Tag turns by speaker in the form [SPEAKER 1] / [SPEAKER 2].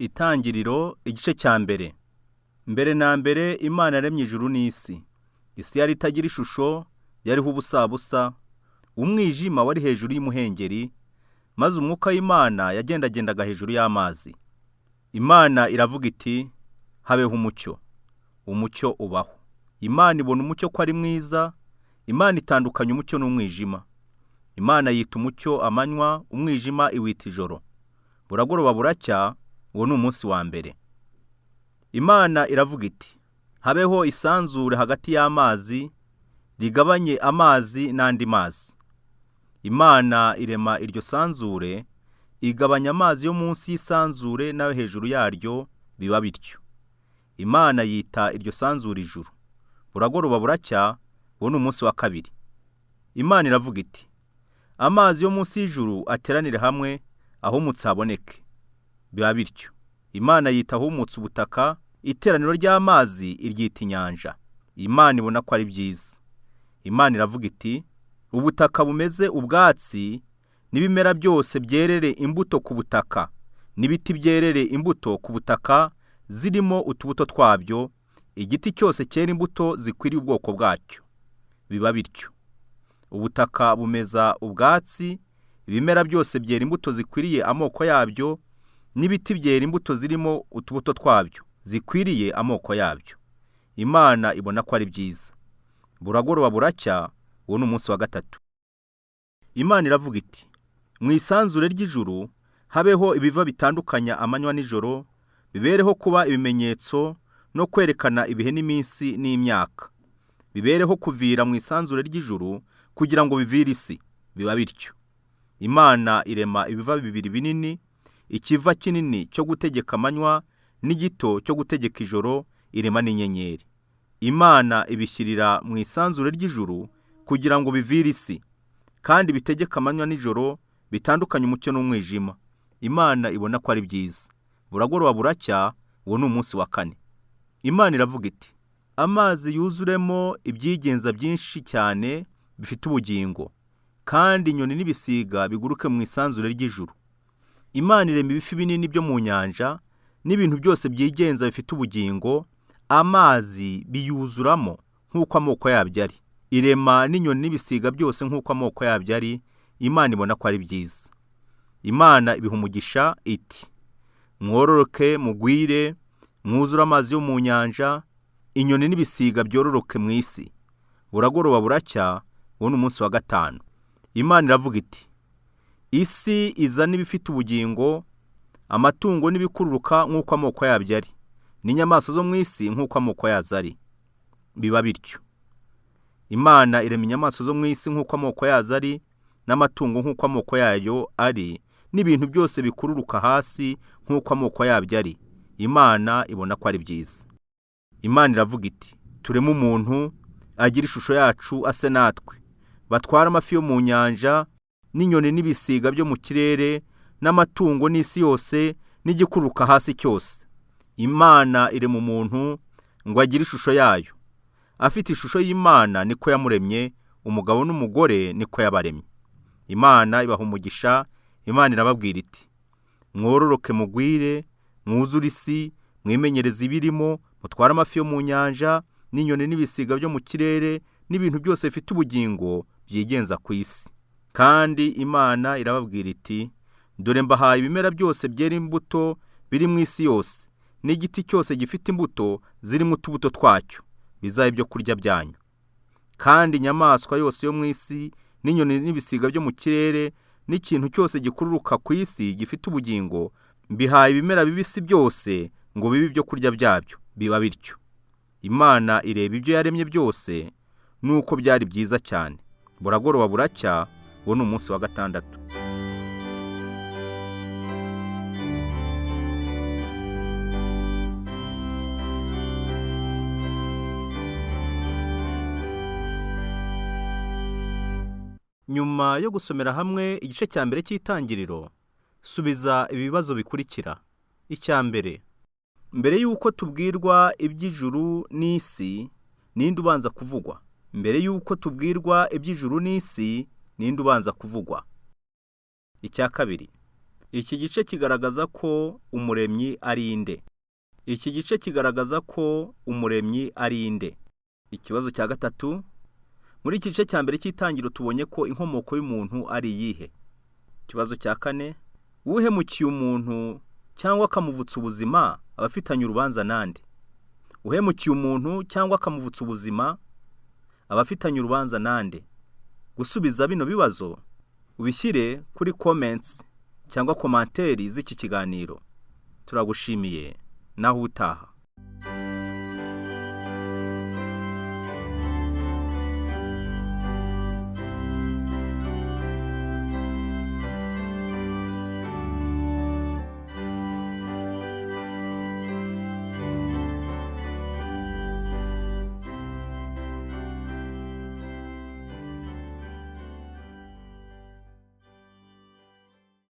[SPEAKER 1] Itangiriro igice cya mbere. Mbere na mbere Imana yaremye ijuru n'isi. Isi yari itagira ishusho, yariho ubusabusa, umwijima wari hejuru y'umuhengeri, maze umwuka w'Imana yagendagendaga hejuru y'amazi. Imana iravuga iti, habeho umucyo. Umucyo ubaho. Imana ibona umucyo ko ari mwiza, Imana itandukanya umucyo n'umwijima. Imana yita umucyo amanywa, umwijima iwita ijoro. Buragoroba buracya, uwo ni umunsi wa mbere. Imana iravuga iti, habeho isanzure hagati y'amazi, rigabanye amazi n'andi mazi. Imana irema iryo sanzure, igabanya amazi yo munsi y'isanzure n'ayo hejuru yaryo, biba bityo. Imana yita iryo sanzure ijuru. Buragoroba buracya, uwo ni umunsi wa kabiri. Imana iravuga iti, amazi yo munsi y'ijuru ateranire hamwe, ahumutse haboneke. Biba bityo. Imana yita ahumutse ubutaka, iteraniro ry'amazi iryita inyanja. Imana ibona ko ari byiza. Imana iravuga iti, ubutaka bumeze ubwatsi, n'ibimera byose byerere imbuto ku butaka, n'ibiti byerere imbuto ku butaka zirimo utubuto twabyo, igiti cyose cyera imbuto zikwiriye ubwoko bwacyo. Biba bityo. Ubutaka bumeza ubwatsi, ibimera byose byera imbuto zikwiriye amoko yabyo, n'ibiti byera imbuto zirimo utubuto twabyo, zikwiriye amoko yabyo. Imana ibona ko ari byiza. Buragoroba buracya, uwo ni umunsi wa gatatu. Imana iravuga iti, mu isanzure ry'ijuru habeho ibiva bitandukanya amanywa n'ijoro, bibereho kuba ibimenyetso no kwerekana ibihe n'iminsi n'imyaka. Bibereho kuvira mu isanzure ry'ijuru kugira ngo bivire isi. Biba bityo. Imana irema ibiva bibiri binini, ikiva kinini cyo gutegeka amanywa n'igito cyo gutegeka ijoro, irema n'inyenyeri. Imana ibishyirira mu isanzure ry'ijuru kugira ngo bivire isi, kandi bitegeka amanywa n'ijoro, bitandukanye umucyo n'umwijima. Imana ibona ko ari byiza. Buragoroba buracya, uwo ni umunsi wa kane. Imana iravuga iti, amazi yuzuremo ibyigenza byinshi cyane bifite ubugingo, kandi inyoni n'ibisiga biguruke mu isanzure ry'ijuru. Imana irema ibifi binini byo mu nyanja, n'ibintu byose byigenza bifite ubugingo, amazi biyuzuramo nk'uko amoko yabyo ari. Irema n'inyoni n'ibisiga byose nk'uko amoko yabyo ari. Imana ibona ko ari byiza. Imana ibiha umugisha iti, mwororoke mugwire, mwuzure amazi yo mu nyanja, inyoni n'ibisiga byororoke mu isi. Buragoroba buracya, uwo ni umunsi wa gatanu. Imana iravuga iti, isi izana ibifite ubugingo, amatungo n'ibikururuka nk'uko amoko yabyo ari, n'inyamaswa zo mu isi nk'uko amoko yazo ari. Biba bityo. Imana irema inyamaswa zo mu isi nk'uko amoko yazo ari, n'amatungo nk'uko amoko yayo ari, n'ibintu byose bikururuka hasi nk'uko amoko yabyo ari. Imana ibona ko ari byiza. Imana iravuga iti, tureme umuntu agira ishusho yacu ase natwe, batwara amafi yo mu nyanja, n'inyoni n'ibisiga byo mu kirere, n'amatungo n'isi yose, n'igikururuka hasi cyose. Imana irema umuntu ngo agire ishusho yayo. Afite ishusho y'Imana niko yamuremye, umugabo n'umugore niko yabaremye. Imana ibaha umugisha. Imana irababwira iti, mwororoke mugwire, mwuzure isi, mwimenyereze ibirimo, mutware amafi yo mu nyanja, n'inyoni n'ibisiga byo mu kirere, n'ibintu byose bifite ubugingo byigenza ku isi. Kandi Imana irababwira iti, dore mbahaye ibimera byose byera imbuto biri mu isi yose, n'igiti cyose gifite imbuto zirimo utubuto twacyo, bizabe ibyo kurya byanyu. Kandi inyamaswa yose yo mu isi, n'inyoni n'ibisiga byo mu kirere, n'ikintu cyose gikururuka ku isi gifite ubugingo, mbihaye ibimera bibisi byose ngo bibe ibyo kurya byabyo. Biba bityo. Imana ireba ibyo yaremye byose, nuko byari byiza cyane. Buragoroba buracya, uwo ni umunsi wa gatandatu. Nyuma yo gusomera hamwe igice cya mbere cy'itangiriro, subiza ibibazo bikurikira. Icya mbere, mbere y'uko tubwirwa iby'ijuru n'isi, ninde ubanza kuvugwa? Mbere y'uko tubwirwa iby'ijuru n'isi, ninde ubanza kuvugwa? Icya kabiri, Iki gice kigaragaza ko umuremyi ari inde. Iki gice kigaragaza ko umuremyi ari inde. Ikibazo cya gatatu. Muri iki gice cya mbere cy'itangiriro tubonye ko inkomoko y'umuntu ari iyihe. Ikibazo cya kane. Uhemukiye umuntu cyangwa akamuvutsa ubuzima aba afitanye urubanza nande. Uhemukiye umuntu cyangwa akamuvutsa ubuzima aba afitanye urubanza nande. Gusubiza bino bibazo ubishyire kuri comments cyangwa komanteri z'iki kiganiro. Turagushimiye naho utaha.